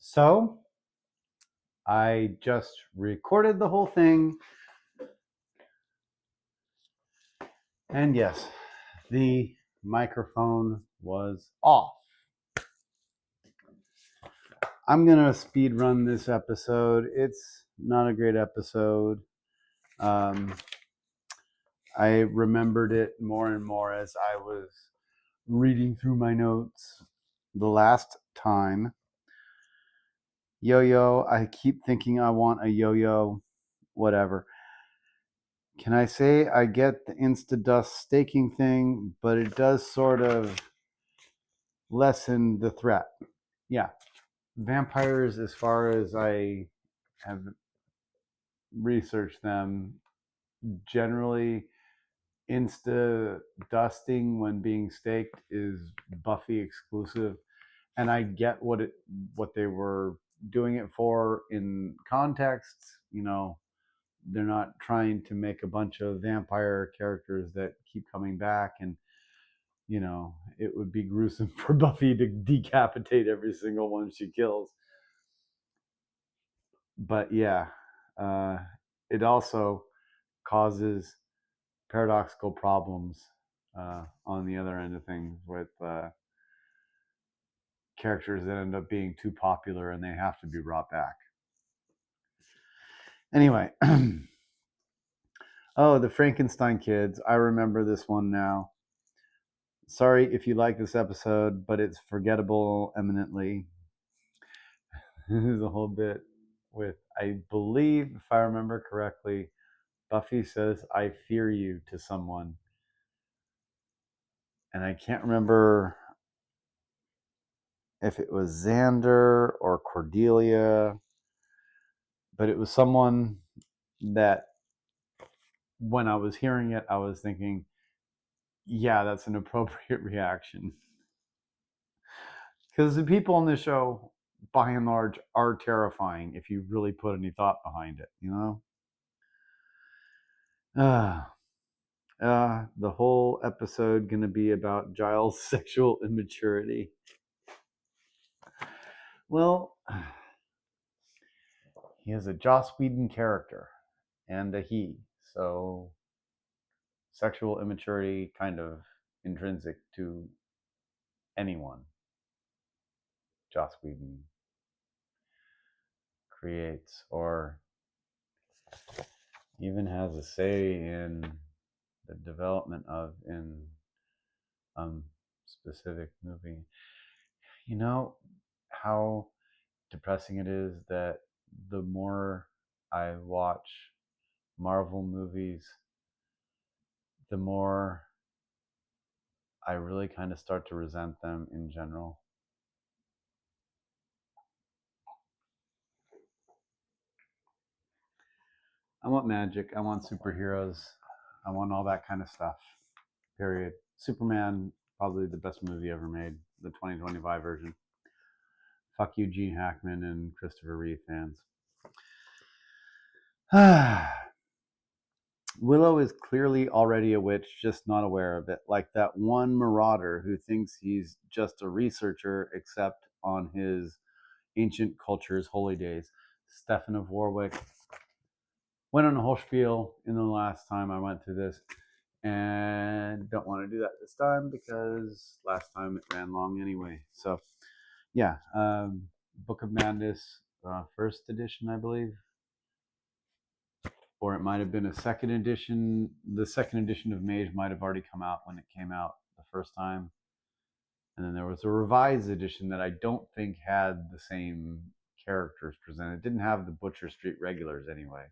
So I just recorded the whole thing. And yes, the microphone was off. I'm going to speed run this episode. It's not a great episode. I remembered it more and more as I was reading through my notes the last time. Yo-yo, I keep thinking I want a yo-yo, whatever. Can I say I get the insta-dust staking thing, but it does sort of lessen the threat. Yeah. Vampires, as far as I have researched them, generally insta-dusting when being staked is Buffy exclusive. And I get what they were doing it for in context. They're not trying to make a bunch of vampire characters that keep coming back, and it would be gruesome for Buffy to decapitate every single one she kills. But yeah, it also causes paradoxical problems on the other end of things with characters that end up being too popular and they have to be brought back. Anyway, oh, the Frankenstein kids. I remember this one now. Sorry if you like this episode, but it's forgettable eminently. There's a whole bit with, I believe, if I remember correctly, Buffy says, "I fear you" to someone. And I can't remember if it was Xander or Cordelia, but it was someone that when I was hearing it, I was thinking, yeah, that's an appropriate reaction. Because the people on this show, by and large, are terrifying if you really put any thought behind it, the whole episode going to be about Giles' sexual immaturity. Well, he is a Joss Whedon character and a he, so sexual immaturity kind of intrinsic to anyone Joss Whedon creates or even has a say in the development of in specific movie. You know how depressing it is that the more I watch Marvel movies, the more I really kind of start to resent them in general. I want magic. I want superheroes. I want all that kind of stuff. Period. Superman, probably the best movie ever made, the 2025 version. Fuck you, Gene Hackman and Christopher Reeve fans. Willow is clearly already a witch, just not aware of it. Like that one marauder who thinks he's just a researcher, except on his ancient culture's holy days. Stefan of Warwick went on a whole spiel in the last time I went through this, and don't want to do that this time because last time it ran long anyway. So yeah, Book of Madness, first edition, I believe, or it might have been a second edition. The second edition of Mage might have already come out when it came out the first time, and then there was a revised edition that I don't think had the same characters presented. It didn't have the Butcher Street regulars anyway.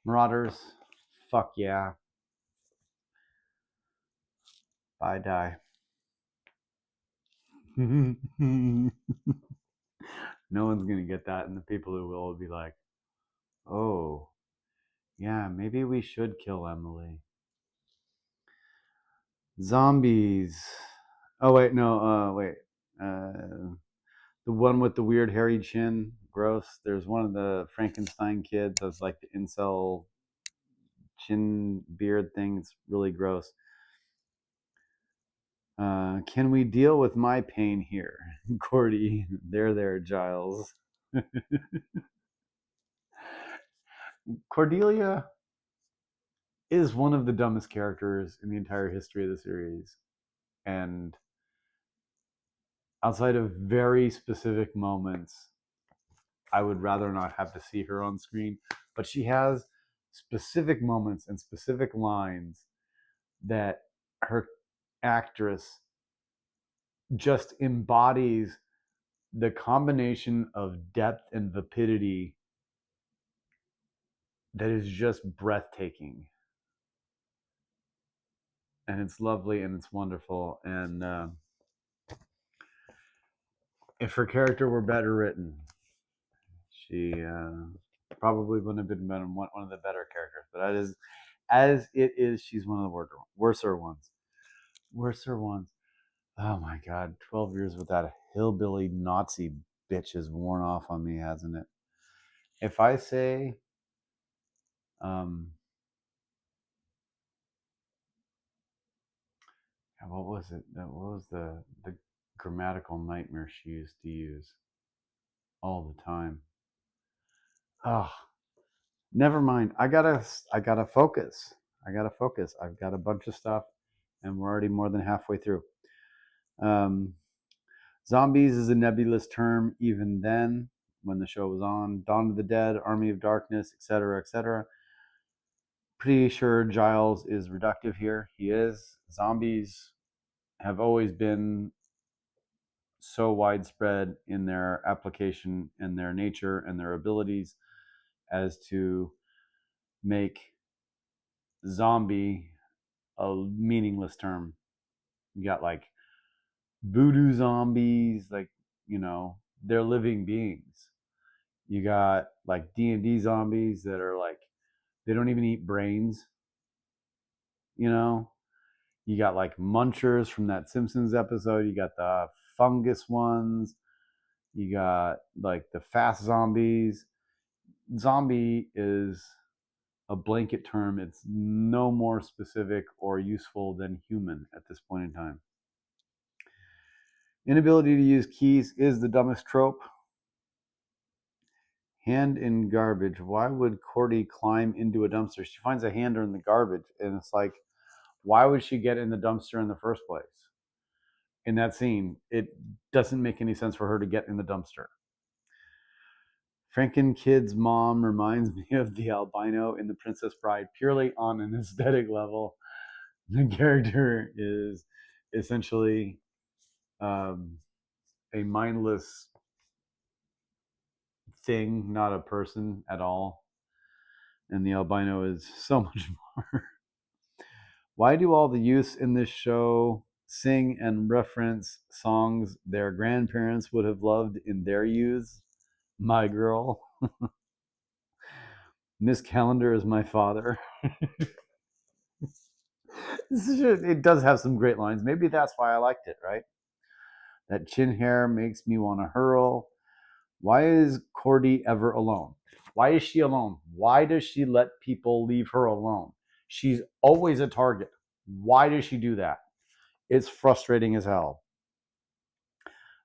Marauders, fuck yeah. Bye, die. No one's going to get that, and the people who will be like, oh, yeah, maybe we should kill Emily. Zombies. Oh, wait, no, wait. The one with the weird hairy chin, gross. There's one of the Frankenstein kids that's like the incel chin beard thing. It's really gross. Can we deal with my pain here? Cordy, there, Giles. Cordelia is one of the dumbest characters in the entire history of the series. And outside of very specific moments, I would rather not have to see her on screen. But she has specific moments and specific lines that her actress just embodies the combination of depth and vapidity that is just breathtaking. And it's lovely and it's wonderful. And if her character were better written, she probably wouldn't have been one of the better characters. But as it is, she's one of the worser ones. Worser ones. Oh my God, 12 years with that hillbilly Nazi bitch has worn off on me, hasn't it? If I say, what was it? What was the grammatical nightmare she used to use all the time? Oh, never mind. I gotta focus. I gotta focus. I've got a bunch of stuff, and we're already more than halfway through. Zombies is a nebulous term even then when the show was on. Dawn of the Dead, Army of Darkness, etc., etc. Pretty sure Giles is reductive here. He is. Zombies have always been so widespread in their application and their nature and their abilities as to make zombie a meaningless term. You got like voodoo zombies, like, they're living beings. You got like D&D zombies that are like, they don't even eat brains. You got like munchers from that Simpsons episode. You got the fungus ones. You got like the fast zombies. Zombie is a blanket term. It's no more specific or useful than human at this point in time. Inability to use keys is the dumbest trope. Hand in garbage. Why would Cordy climb into a dumpster? She finds a hander in the garbage, and it's like, why would she get in the dumpster in the first place? In that scene, it doesn't make any sense for her to get in the dumpster. Frankenkid's mom reminds me of the albino in The Princess Bride, purely on an aesthetic level. The character is essentially a mindless thing, not a person at all. And the albino is so much more. Why do all the youths in this show sing and reference songs their grandparents would have loved in their youth? My girl. Miss Calendar is my father. It does have some great lines. Maybe that's why I liked it, right? That chin hair makes me want to hurl. Why is Cordy ever alone? Why is she alone? Why does she let people leave her alone? She's always a target. Why does she do that? It's frustrating as hell.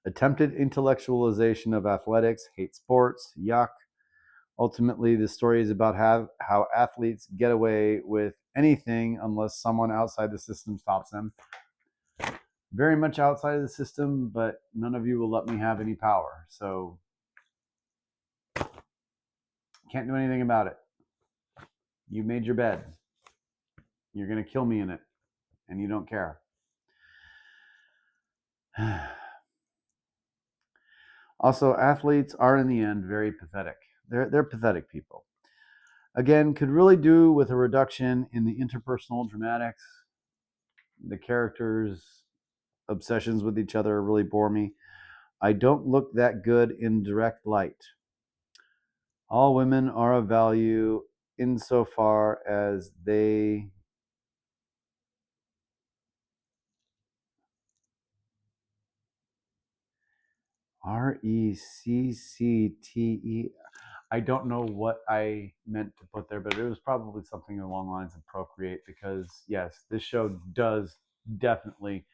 Attempted intellectualization of athletics, hate sports, yuck. Ultimately, the story is about how athletes get away with anything unless someone outside the system stops them. Very much outside of the system, but none of you will let me have any power. So, can't do anything about it. You made your bed. You're going to kill me in it, and you don't care. Also, athletes are in the end very pathetic. They're pathetic people. Again, could really do with a reduction in the interpersonal dramatics. The characters' obsessions with each other really bore me. I don't look that good in direct light. All women are of value insofar as they RECCTE. I don't know what I meant to put there, but it was probably something along the lines of procreate, because yes, this show does definitely